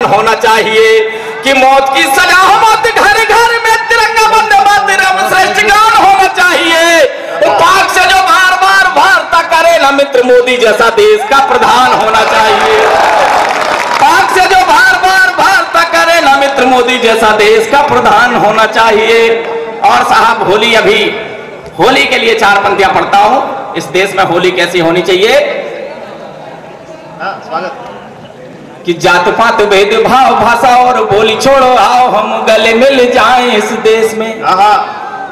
होना चाहिए कि मौत की सजा हो मत, घर घर में तिरंगा वंदे मातरम श्रेष्ठ गान होना चाहिए। पाक से जो बार बार वार्ता करे ना मित्र, मोदी जैसा देश का प्रधान होना चाहिए। पाक से जो बार बार वार्ता करे ना मित्र, मोदी जैसा देश का प्रधान होना चाहिए। और साहब होली के लिए 4 पंक्तियां पढ़ता हूं। इस देश में होली कैसी होनी चाहिए? स्वागत। कि जात पात भेदभाव भाषा और बोली छोड़ो, आओ हम गले मिल जाएं इस देश में।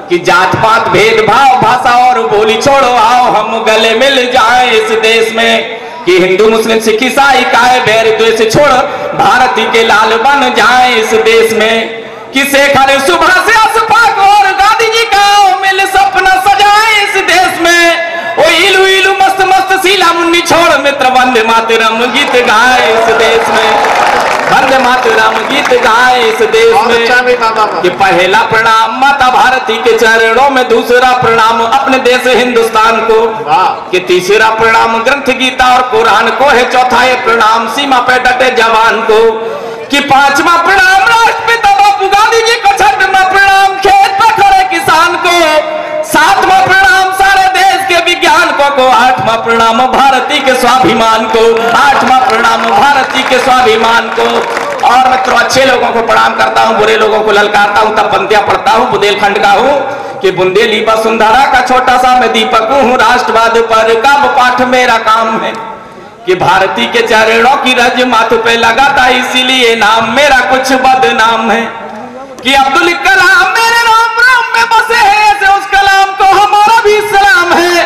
कि जात पात भेदभाव भाषा और बोली छोड़ो, आओ हम गले मिल जाएं इस देश में। कि हिंदू मुस्लिम सिख ईसाई काहे बैर द्वेष छोड़, भारती के लाल बन जाएं इस देश में। कि शेखर सुभाष अशफाक और गांधी जी का मिल सपना सजाए इस देश में। ओ इलू इलू मस्त मस्त शीला मुन्नी छोड़ मित्र, वंदे मातरम गीत गाए इस देश में। वंदे मातरम गीत गाए इस देश में। कि पहला प्रणाम माता भारती के चरणों में, दूसरा प्रणाम अपने देश हिंदुस्तान को। कि तीसरा प्रणाम ग्रंथ गीता और कुरान को है, चौथा है प्रणाम सीमा पे डटे जवान को। कि 5वां प्रणाम राष्ट्रपिता बापू गांधी जी को, 6वां प्रणाम खेत पर खड़े किसान को, 7वां प्रणाम सारे देश के विज्ञान को, 8वां प्रणाम भारती के स्वाभिमान को, 8वां प्रणाम भारती के स्वाभिमान को। और मित्रों, अच्छे लोगों को प्रणाम करता हूं, बुरे लोगों को ललकारता हूं, तब पंक्तियां पढ़ता हूं। बुंदेलखंड का हूं कि बुंदेली वसुंधरा का छोटा सा मैं दीपक हूं, राष्ट्रवाद पर काव्य पाठ मेरा काम है। कि भारती के चरणों की रज माथे पे लगाता, इसीलिए नाम मेरा कुछ बदनाम है। कि अब्दुल कलाम मेरे राम राम में बसे हैं, ऐसे उस कलाम को हमारा भी सलाम है।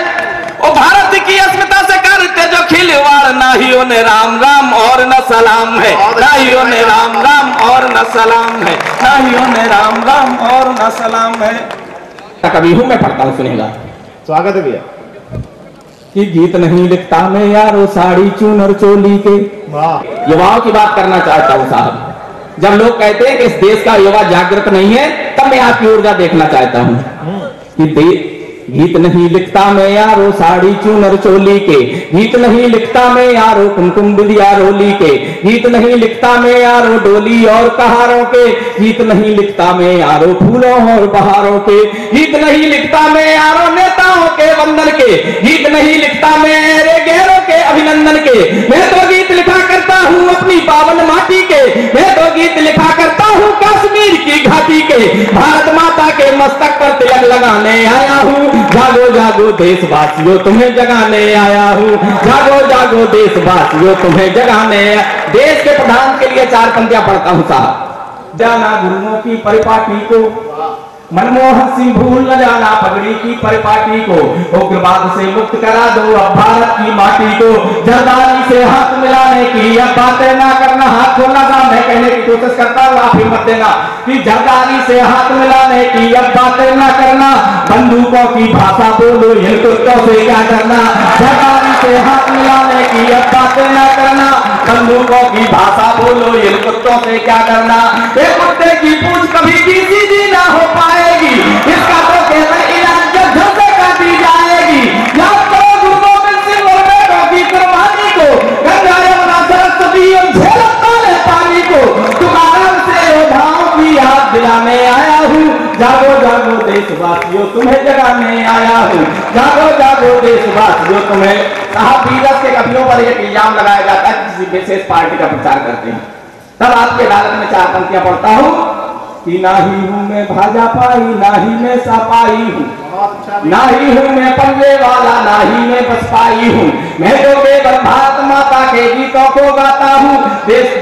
वो भारत की अस्मिता से करते जो खिलवाड़, ना ही उन्हें राम राम और न सलाम है, ना ही उन्हें राम राम और न सलाम है, ना ही उन्हें राम राम और न सलाम है। कभी हूं मैं पढ़ता हूं, सुनेगा। स्वागत है भैया। कि गीत नहीं लिखता मैं यारो साड़ी चूनर चोली के। युवाओं की बात करना चाहता हूं साहब। जब लोग कहते हैं कि इस देश का युवा जागृत नहीं है, तब मैं आपकी ऊर्जा देखना चाहता हूं। कि गीत नहीं लिखता मैं यारो साड़ी चूनर चोली के, गीत नहीं लिखता मैं यारो कुमकुम बिंदिया रोली के, गीत नहीं लिखता मैं यारो डोली और कहारों के, गीत नहीं लिखता मैं यारो फूलों और बहारों के, गीत नहीं लिखता मैं यारो नेताओं के वंदन के, गीत नहीं लिखता मेरे गैरों के अभिनंदन के। मैं तो गीत लिखा करता हूँ अपनी पावन माटी के, मैं तो गीत लिखा करता हूँ कश्मीर की घाटी के। भारत माता के मस्तक पर तिलक लगाने आया हूँ, जागो जागो देशवासियों तुम्हें जगाने आया हूँ, जागो जागो देशवासियों तुम्हें जगाने। देश के प्रधान के लिए 4 पंक्तियां पढ़ता हूँ साहब। जाना गुरुओं की परिपाटी को, मनमोहन सिंह भूल न जाना पगड़ी की परिपाटी को, उग्रवाद से मुक्त करा दो अब भारत की माटी को। जरदारी से हाथ मिलाने की अब बातें ना करना, हाथ खोलना था, मैं कहने की कोशिश करता हूँ, आप हिम्मत देना। कि जरदारी से हाथ मिलाने की अब बातें ना करना, बंदूकों की भाषा बोलो इन कुत्तों से क्या करना। जरदारी से हाथ मिलाने की अब बातें ना करना, बंदूकों की भाषा बोलो इन कुत्तों से क्या करना। एक कुत्ते की पूंछ कभी भी सीधी ना हो पाएगी, इसका तो कहना इलाज जब झंडे काटी जाएगी। याद करो गुरु गोविंद सिंह और बेटों की कुर्बानी को, गंगा यमुना सरस्वती और झेलम ताले पानी को। तुकाराम से योद्धाओं की याद दिलाने आया हूँ, जागो जागो देशवासियों तुम्हें जगाने आया हूँ, जागो जागो देशवासियों तुम्हें। साहब बीरस के कवियों पर एक इल्जाम लगाया जाता है किसी विशेष पार्टी का प्रचार करते हैं, तब आपकी अदालत में 4 पंक्तियां पढ़ता हूँ। कि ना ही हूं मैं भाजपाई, ना ही मैं सपाई हूँ, ना ही हूं मैं पंजे वाला, ना ही मैं बसपाई हूँ, मैं तो केवल भारत माता के गीतों को गाता हूँ। देश